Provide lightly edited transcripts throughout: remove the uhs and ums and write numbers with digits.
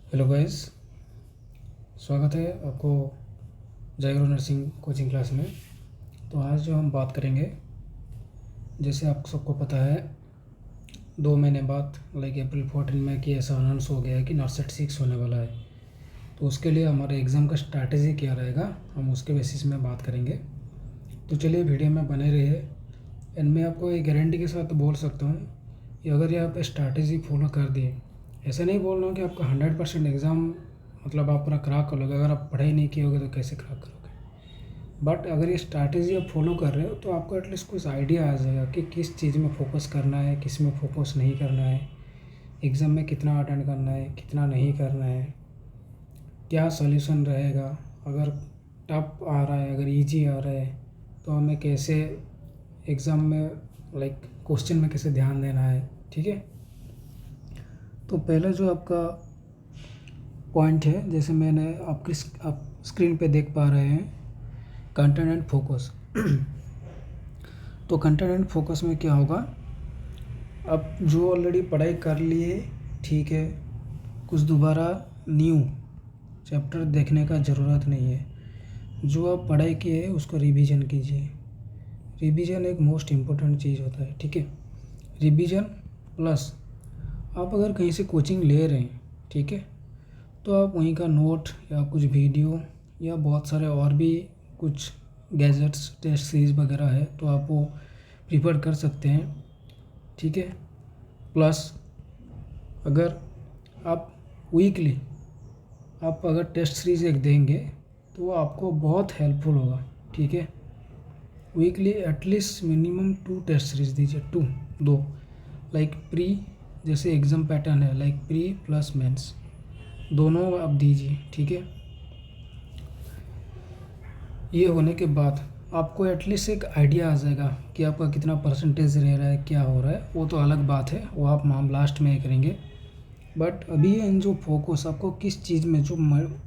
Hello guys, स्वागत है आपको जय गुरु नर्सिंग कोचिंग क्लास में। तो आज जो हम बात करेंगे, जैसे आप सबको पता है 2 महीने बाद लाइक अप्रैल 14 में कि ऐसा अनाउंस हो गया है कि नॉर्सेट 6 होने वाला है। तो उसके लिए हमारे एग्ज़ाम का स्ट्रैटेजी क्या रहेगा, हम उसके बेसिस में बात करेंगे। तो चलिए वीडियो में बने रहिए। एंड मैं आपको एक गारंटी के साथ बोल सकता हूँ कि अगर ये आप स्ट्रैटेजी फॉलो कर दिए, ऐसा नहीं बोल रहा हूँ कि आपका 100% एग्ज़ाम मतलब आप पूरा क्रैक कर लोगे। अगर आप पढ़ाई नहीं किए होगे तो कैसे क्रैक करोगे। बट अगर ये स्ट्रैटेजी आप फॉलो कर रहे हो तो आपको एटलीस्ट कुछ आइडिया आ जाएगा कि किस चीज़ में फोकस करना है, किस में फोकस नहीं करना है, एग्ज़ाम में कितना अटेंड करना है, कितना नहीं करना है, क्या सॉल्यूशन रहेगा। अगर टफ आ रहा है, अगर इजी आ रहा है तो हमें कैसे एग्ज़ाम में लाइक क्वेश्चन में कैसे ध्यान देना है। ठीक है, तो पहले जो आपका पॉइंट है, जैसे मैंने आप स्क्रीन पे देख पा रहे हैं, कंटेंट एंड फोकस। तो कंटेंट एंड फोकस में क्या होगा, अब जो ऑलरेडी पढ़ाई कर लिए ठीक है, कुछ दोबारा न्यू चैप्टर देखने का ज़रूरत नहीं है। जो आप पढ़ाई किए है उसको रिवीजन कीजिए। रिवीजन एक मोस्ट इम्पोर्टेंट चीज़ होता है। ठीक है, रिवीजन प्लस आप अगर कहीं से कोचिंग ले रहे हैं, ठीक है, तो आप वहीं का नोट या कुछ वीडियो या बहुत सारे और भी कुछ गैजेट्स टेस्ट सीरीज़ वगैरह है तो आप वो प्रिफर कर सकते हैं। ठीक है, प्लस अगर आप वीकली आप अगर टेस्ट सीरीज़ एक देंगे तो वो आपको बहुत हेल्पफुल होगा। ठीक है, weekly at least minimum 2 test series दीजिए, 2 लाइक प्री, जैसे एग्ज़ाम पैटर्न है लाइक प्री प्लस मेंस, दोनों आप दीजिए। ठीक है, ये होने के बाद आपको एटलीस्ट एक आइडिया आ जाएगा कि आपका कितना परसेंटेज रह रहा है, क्या हो रहा है। वो तो अलग बात है, वो आप हम लास्ट में करेंगे। बट अभी इन जो फोकस आपको किस चीज़ में, जो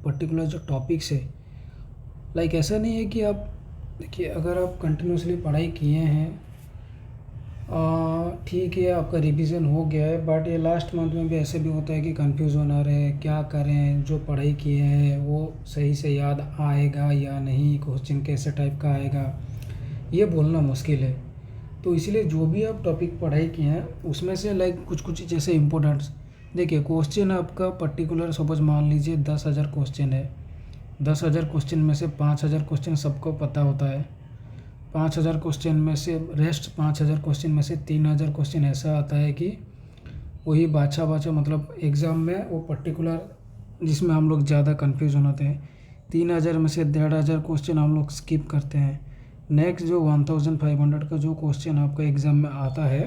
पर्टिकुलर जो टॉपिक्स है, लाइक ऐसा नहीं है कि आप देखिए अगर आप कंटिन्यूसली पढ़ाई किए हैं, ठीक है, आपका रिवीजन हो गया है, बट ये लास्ट मंथ में भी ऐसे भी होता है कि कन्फ्यूज़न आ रहे हैं, क्या करें, जो पढ़ाई किए हैं वो सही से याद आएगा या नहीं, क्वेश्चन कैसे टाइप का आएगा, ये बोलना मुश्किल है। तो इसलिए जो भी आप टॉपिक पढ़ाई किए हैं उसमें से लाइक कुछ कुछ जैसे इम्पोर्टेंट्स देखिए। क्वेश्चन आपका पर्टिकुलर सपोज मान लीजिए 10,000 क्वेश्चन है, 10,000 क्वेश्चन में से 5,000 क्वेश्चन सबको पता होता है। 5,000 क्वेश्चन में से रेस्ट 5,000 क्वेश्चन में से 3,000 क्वेश्चन ऐसा आता है कि वही बाछा बाछा मतलब एग्ज़ाम में वो पर्टिकुलर जिसमें हम लोग ज़्यादा कन्फ्यूजन होते हैं। 3,000 में से 1,500 क्वेश्चन हम लोग स्किप करते हैं। नेक्स्ट जो 1,500 का जो क्वेश्चन आपका एग्ज़ाम में आता है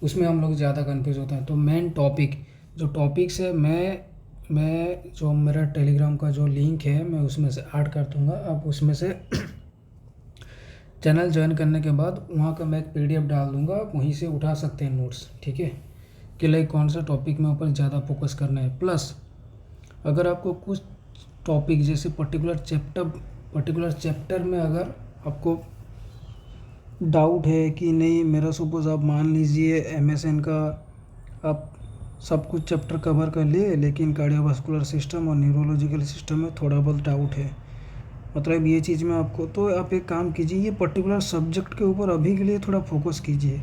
उसमें हम लोग ज़्यादा कन्फ्यूज होते हैं। तो मेन टॉपिक जो टॉपिक्स है, मैं जो मेरा टेलीग्राम का जो लिंक है मैं उसमें से ऐड कर दूँगा। आप उसमें से चैनल ज्वाइन करने के बाद वहाँ का मैं एक PDF डाल दूँगा, आप वहीं से उठा सकते हैं नोट्स। ठीक है, कि लाइक कौन सा टॉपिक में ऊपर ज़्यादा फोकस करना है। प्लस अगर आपको कुछ टॉपिक जैसे पर्टिकुलर चैप्टर में अगर आपको डाउट है कि नहीं, मेरा सपोज आप मान लीजिए MSN का आप सब कुछ चैप्टर कवर कर लिए, लेकिन कार्डियोवास्कुलर सिस्टम और न्यूरोलॉजिकल सिस्टम में थोड़ा बहुत डाउट है, मतलब ये चीज़ में आपको, तो आप एक काम कीजिए, ये पर्टिकुलर सब्जेक्ट के ऊपर अभी के लिए थोड़ा फोकस कीजिए।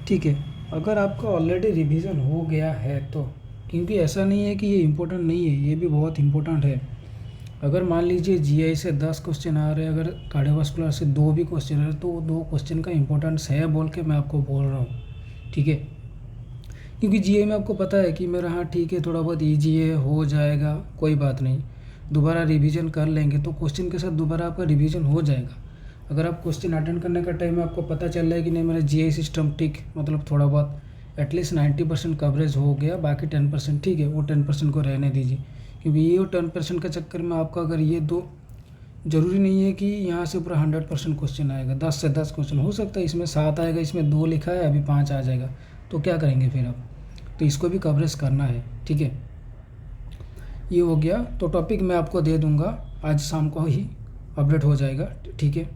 ठीक है, अगर आपका ऑलरेडी रिवीजन हो गया है तो, क्योंकि ऐसा नहीं है कि ये इम्पोर्टेंट नहीं है, ये भी बहुत इम्पोर्टेंट है। अगर मान लीजिए GI से 10 क्वेश्चन आ रहे हैं, अगर कार्डियोवास्कुलर से 2 भी क्वेश्चन आ रहे हैं, तो वो 2 क्वेश्चन का इंपॉर्टेंस है बोल के मैं आपको बोल रहा हूँ। ठीक है, क्योंकि GI में आपको पता है कि मेरा हाँ ठीक है थोड़ा बहुत ईजी है, हो जाएगा, कोई बात नहीं, दोबारा रिवीजन कर लेंगे तो क्वेश्चन के साथ दोबारा आपका रिवीजन हो जाएगा। अगर आप क्वेश्चन अटेंड करने का टाइम में आपको पता चल रहा है कि नहीं मेरा GI सिस्टम ठीक, मतलब थोड़ा बहुत एटलीस्ट 90% कवरेज हो गया, बाकी 10% ठीक है, वो 10% को रहने दीजिए। क्योंकि ये 10% के चक्कर में आपका अगर ये दो, ज़रूरी नहीं है कि यहाँ से पूरा 100% क्वेश्चन आएगा। 10 से 10 क्वेश्चन हो सकता है, इसमें 7 आएगा, इसमें 2 लिखा है, अभी 5 आ जाएगा, तो क्या करेंगे फिर आप। तो इसको भी कवरेज करना है। ठीक है, ये हो गया। तो टॉपिक मैं आपको दे दूंगा, आज शाम को ही अपडेट हो जाएगा। ठीक है,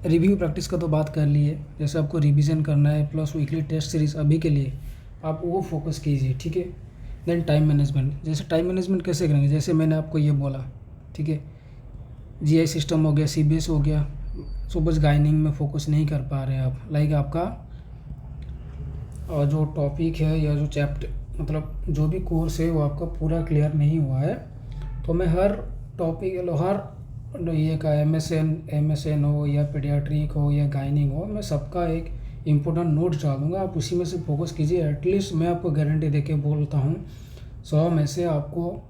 रिव्यू प्रैक्टिस का तो बात कर लिए, जैसे आपको रिवीजन करना है प्लस वीकली टेस्ट सीरीज़, अभी के लिए आप वो फोकस कीजिए। ठीक है, देन टाइम मैनेजमेंट। जैसे टाइम मैनेजमेंट कैसे करेंगे, जैसे मैंने आपको ये बोला, ठीक है, जीआई सिस्टम हो गया, सीबीएस हो गया, सुबह गाइनिंग में फोकस नहीं कर पा रहे हैं आप, लाइक आपका जो टॉपिक है या जो चैप्टर मतलब जो भी कोर्स है वो आपका पूरा क्लियर नहीं हुआ है, तो मैं हर टॉपिक हर ये का एमएसएन हो या पीडियाट्रिक हो या गाइनिंग हो, मैं सबका एक इम्पोर्टेंट नोट्स डालूंगा, आप उसी में से फोकस कीजिए। एटलीस्ट मैं आपको गारंटी देके बोलता हूँ 100 में से आपको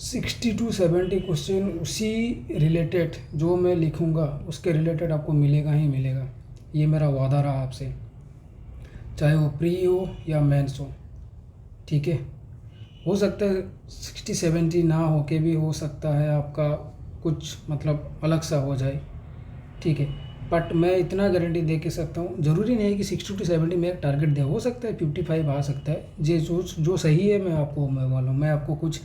60 to 70 क्वेश्चन उसी रिलेटेड जो मैं लिखूँगा उसके रिलेटेड आपको मिलेगा ही मिलेगा। ये मेरा वादा रहा आपसे, चाहे वो प्री हो या मेंस हो, ठीक है। हो सकता है 60-70 ना हो के भी हो सकता है आपका कुछ मतलब अलग सा हो जाए, ठीक है, बट मैं इतना गारंटी दे के सकता हूँ, ज़रूरी नहीं है कि 60 to 70 में एक टारगेट दे, हो सकता है 55 आ सकता है। जो सही है मैं आपको मालूम, मैं आपको कुछ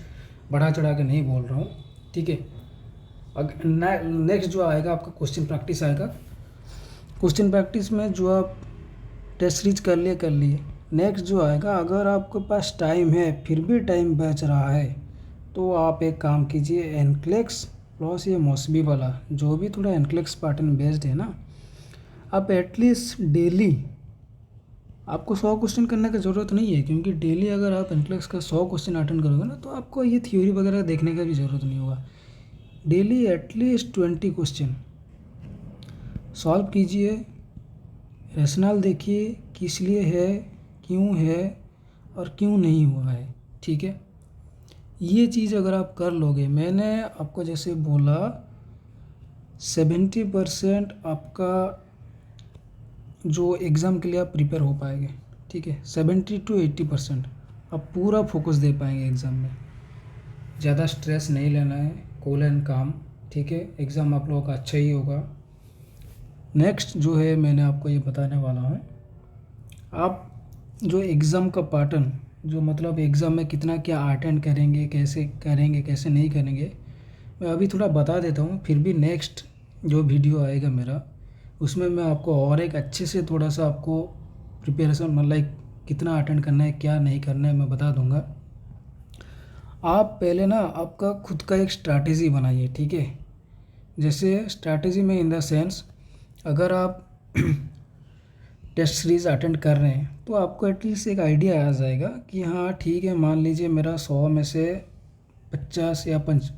बढ़ा चढ़ा के नहीं बोल रहा हूँ, ठीक है। नेक्स्ट जो आएगा आपका क्वेश्चन प्रैक्टिस आएगा। क्वेश्चन प्रैक्टिस में जो आप टेस्ट सीरीज कर लिए। नेक्स्ट जो आएगा, अगर आपके पास टाइम है फिर भी टाइम बच रहा है तो आप एक काम कीजिए, एनक्लेक्स प्लस ये मौसबी वाला जो भी थोड़ा एनक्लेक्स पैटर्न बेस्ड है ना, आप एटलीस्ट डेली, आपको 100 क्वेश्चन करने की ज़रूरत नहीं है, क्योंकि डेली अगर आप एनक्लेक्स का 100 क्वेश्चन अटेंड करोगे ना तो आपको ये थ्योरी वगैरह देखने का भी ज़रूरत नहीं होगा। डेली एटलीस्ट 20 क्वेश्चन सॉल्व कीजिए, रैशनल देखिए किस लिए है, क्यों है और क्यों नहीं हुआ है, ठीक है। ये चीज़ अगर आप कर लोगे, मैंने आपको जैसे बोला 70% आपका जो एग्ज़ाम के लिए आप प्रिपेयर हो पाएंगे, ठीक है। 70 to 80% आप पूरा फोकस दे पाएंगे एग्ज़ाम में, ज़्यादा स्ट्रेस नहीं लेना है, कूल एंड काम, ठीक है। एग्ज़ाम आप लोगों का अच्छा ही होगा। नेक्स्ट जो है मैंने आपको ये बताने वाला हूँ, आप जो एग्ज़ाम का पैटर्न, जो मतलब एग्ज़ाम में कितना क्या अटेंड करेंगे, कैसे नहीं करेंगे, मैं अभी थोड़ा बता देता हूँ। फिर भी नेक्स्ट जो वीडियो आएगा मेरा, उसमें मैं आपको और एक अच्छे से थोड़ा सा आपको प्रिपरेशन मतलब कितना अटेंड करना है, क्या नहीं करना है, मैं बता दूँगा। आप पहले ना आपका खुद का एक स्ट्रैटेजी बनाइए, ठीक है। जैसे स्ट्रैटेजी में इन द सेंस, अगर आप टेस्ट सीरीज़ अटेंड कर रहे हैं तो आपको एटलीस्ट एक आइडिया आ जाएगा कि हाँ ठीक है, मान लीजिए मेरा 100 में से 50 या 50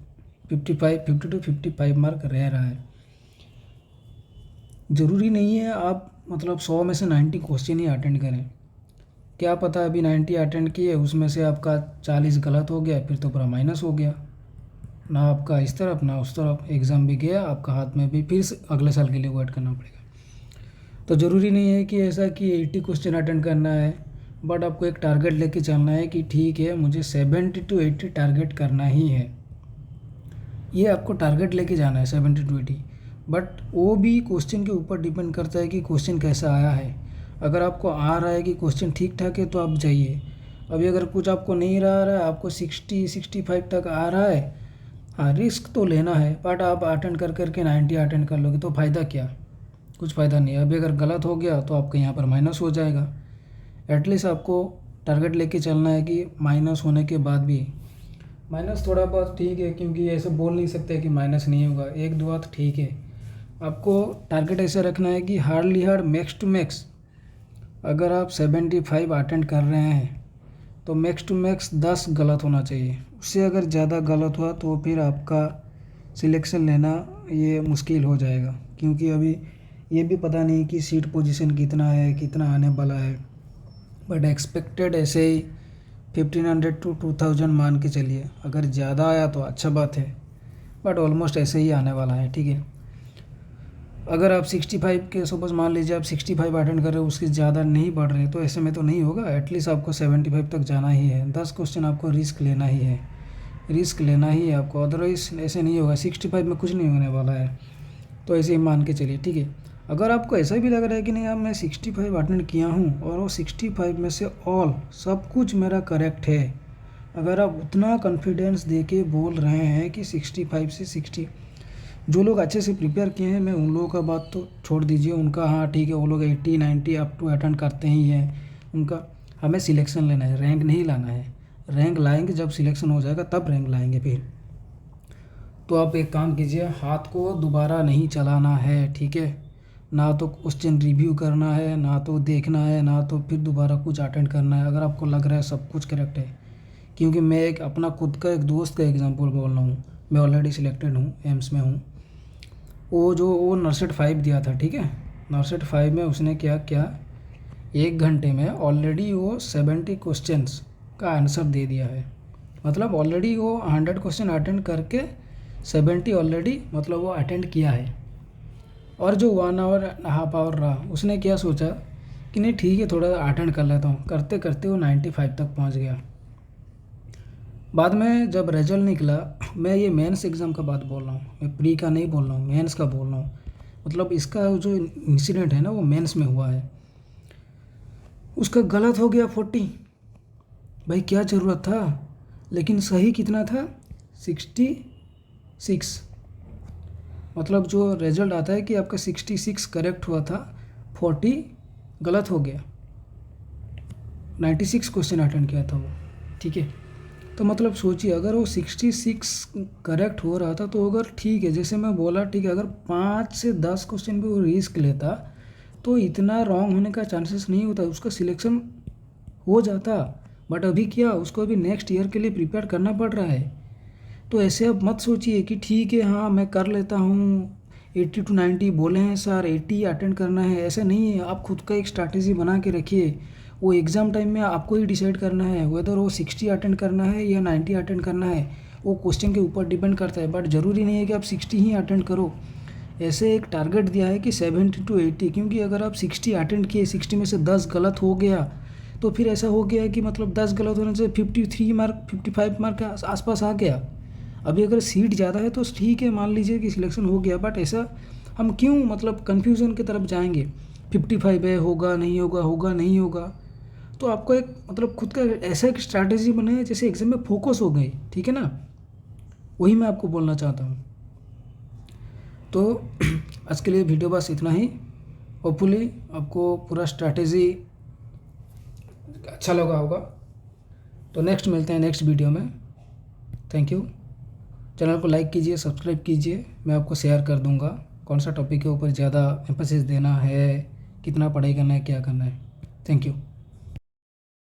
to 55 मार्क रह रहा है। ज़रूरी नहीं है आप मतलब 100 में से 90 क्वेश्चन ही अटेंड करें, क्या पता अभी 90 अटेंड किए उसमें से आपका 40 गलत हो गया, फिर तो पूरा माइनस हो गया, ना आपका इस तरफ ना उस तरफ, एग्ज़ाम भी गया आपका हाथ में भी, फिर से अगले साल के लिए वेट करना पड़ेगा। तो ज़रूरी नहीं है कि ऐसा कि 80 क्वेश्चन अटेंड करना है, बट आपको एक टारगेट लेके चलना है कि ठीक है मुझे 70 to 80 टारगेट करना ही है, ये आपको टारगेट लेके जाना है 70 to 80। बट वो भी क्वेश्चन के ऊपर डिपेंड करता है कि क्वेश्चन कैसा आया है। अगर आपको आ रहा है कि क्वेश्चन ठीक ठाक है तो आप जाइए, अभी अगर कुछ आपको नहीं रहा है, आपको 60-65 तक आ रहा है, हाँ रिस्क तो लेना है, बट आप अटेंड करके 90 अटेंड कर लोगे तो फ़ायदा क्या, कुछ फ़ायदा नहीं है। अभी अगर गलत हो गया तो आपका यहाँ पर माइनस हो जाएगा। एटलीस्ट आपको टारगेट लेके चलना है कि माइनस होने के बाद भी, माइनस थोड़ा बहुत ठीक है, क्योंकि ऐसे बोल नहीं सकते कि माइनस नहीं होगा, एक दो बात ठीक है। आपको टारगेट ऐसे रखना है कि hardly hard max to max, अगर आप 75 अटेंड कर रहे हैं तो मैक्स टू मैक्स 10 गलत होना चाहिए। उससे अगर ज़्यादा गलत हुआ तो फिर आपका सिलेक्शन लेना ये मुश्किल हो जाएगा, क्योंकि अभी ये भी पता नहीं कि सीट पोजीशन कितना है, कितना आने वाला है, बट एक्सपेक्टेड ऐसे ही 1500 to 2000 मान के चलिए। अगर ज़्यादा आया तो अच्छा बात है, बट ऑलमोस्ट ऐसे ही आने वाला है, ठीक है। अगर आप 65 के सपोज मान लीजिए आप 65 अटेंड कर रहे हो, उसके ज़्यादा नहीं बढ़ रहे, तो ऐसे में तो नहीं होगा। एटलीस्ट आपको 75 तक जाना ही है, 10 क्वेश्चन आपको रिस्क लेना ही है, आपको, अदरवाइज ऐसे नहीं होगा। 65 में कुछ नहीं होने वाला है, तो ऐसे ही मान के चलिए, ठीक है। अगर आपको ऐसा भी लग रहा है कि नहीं अब मैं 65 अटेंड किया हूँ और वो 65 में से ऑल सब कुछ मेरा करेक्ट है, अगर आप उतना कॉन्फिडेंस दे के बोल रहे हैं कि 65 से 60, जो लोग अच्छे से प्रिपेयर किए हैं, मैं उन लोगों का बात तो छोड़ दीजिए, उनका हाँ ठीक है, वो लोग 80-90 अप टू अटेंड करते ही हैं उनका। हमें सिलेक्शन लेना है, रैंक नहीं लाना है। रैंक लाएंगे जब सिलेक्शन हो जाएगा तब रैंक लाएंगे फिर। तो आप एक काम कीजिए, हाथ को दोबारा नहीं चलाना है, ठीक है। ना तो क्वेश्चन रिव्यू करना है, ना तो देखना है, ना तो फिर दोबारा कुछ अटेंड करना है अगर आपको लग रहा है सब कुछ करेक्ट है। क्योंकि मैं एक अपना खुद का एक दोस्त का एग्जांपल बोल रहा हूँ, मैं ऑलरेडी सिलेक्टेड हूँ, एम्स में हूँ। वो नरसेट 5 दिया था, ठीक है। नरसेट 5 में उसने क्या किया, 1 घंटे में ऑलरेडी वो 70 क्वेश्चंस का आंसर दे दिया है। मतलब ऑलरेडी वो 100 क्वेश्चन अटेंड करके 70 ऑलरेडी मतलब वो अटेंड किया है। और जो 1.5 आवर रहा, उसने क्या सोचा कि नहीं ठीक है थोड़ा अटेंड कर लेता हूँ, करते करते वो 95 तक पहुँच गया। बाद में जब रिजल्ट निकला, मैं ये मेंस एग्ज़ाम का बात बोल रहा हूँ, मैं प्री का नहीं बोल रहा हूँ, मेंस का बोल रहा हूँ। मतलब इसका जो इंसिडेंट है ना वो मेंस में हुआ है। उसका गलत हो गया 40। भाई क्या ज़रूरत था, लेकिन सही कितना था, 66। मतलब जो रिजल्ट आता है कि आपका 66 करेक्ट हुआ था, 40 गलत हो गया। 96 क्वेश्चन अटेंड किया था वो, ठीक है। तो मतलब सोचिए अगर वो 66 करेक्ट हो रहा था तो अगर ठीक है, जैसे मैं बोला ठीक है, अगर 5 से 10 क्वेश्चन भी वो रिस्क लेता तो इतना रॉन्ग होने का चांसेस नहीं होता, उसका सिलेक्शन हो जाता। बट अभी क्या, उसको अभी नेक्स्ट ईयर के लिए प्रिपेयर करना पड़ रहा है। तो ऐसे अब मत सोचिए कि ठीक है हाँ मैं कर लेता हूँ, 80 to 90 बोले हैं सर, 80 अटेंड करना है, ऐसा नहीं है। आप खुद का एक स्ट्रैटेजी बना के रखिए। वो एग्ज़ाम टाइम में आपको ही डिसाइड करना है वेदर वो 60 अटेंड करना है या 90 अटेंड करना है। वो क्वेश्चन के ऊपर डिपेंड करता है, बट ज़रूरी नहीं है कि आप 60 ही अटेंड करो। ऐसे एक टारगेट दिया है कि 70 to 80, क्योंकि अगर आप 60 अटेंड किए, 60 में से 10 गलत हो गया तो फिर ऐसा हो गया कि मतलब 10 गलत होने से 53 मार्क 55 मार्क के आसपास आ गया। अभी अगर सीट ज़्यादा है तो ठीक है, मान लीजिए कि सिलेक्शन हो गया, बट ऐसा हम क्यों मतलब कन्फ्यूज़न की तरफ जाएंगे, 55 है, होगा नहीं होगा, होगा नहीं होगा। तो आपको एक मतलब खुद का ऐसा एक स्ट्रैटेजी बनाए जैसे एग्ज़ाम में फोकस हो गई, ठीक है ना। वही मैं आपको बोलना चाहता हूँ। तो आज के लिए वीडियो बस इतना ही। होपफुली आपको पूरा स्ट्रैटेजी अच्छा लगा होगा। तो नेक्स्ट मिलते हैं नेक्स्ट वीडियो में। Thank you. चैनल को लाइक कीजिए, सब्सक्राइब कीजिए। मैं आपको शेयर कर दूंगा कौन सा टॉपिक के ऊपर ज़्यादा एम्फेसिस देना है, कितना पढ़ाई करना है, क्या करना है। Thank you.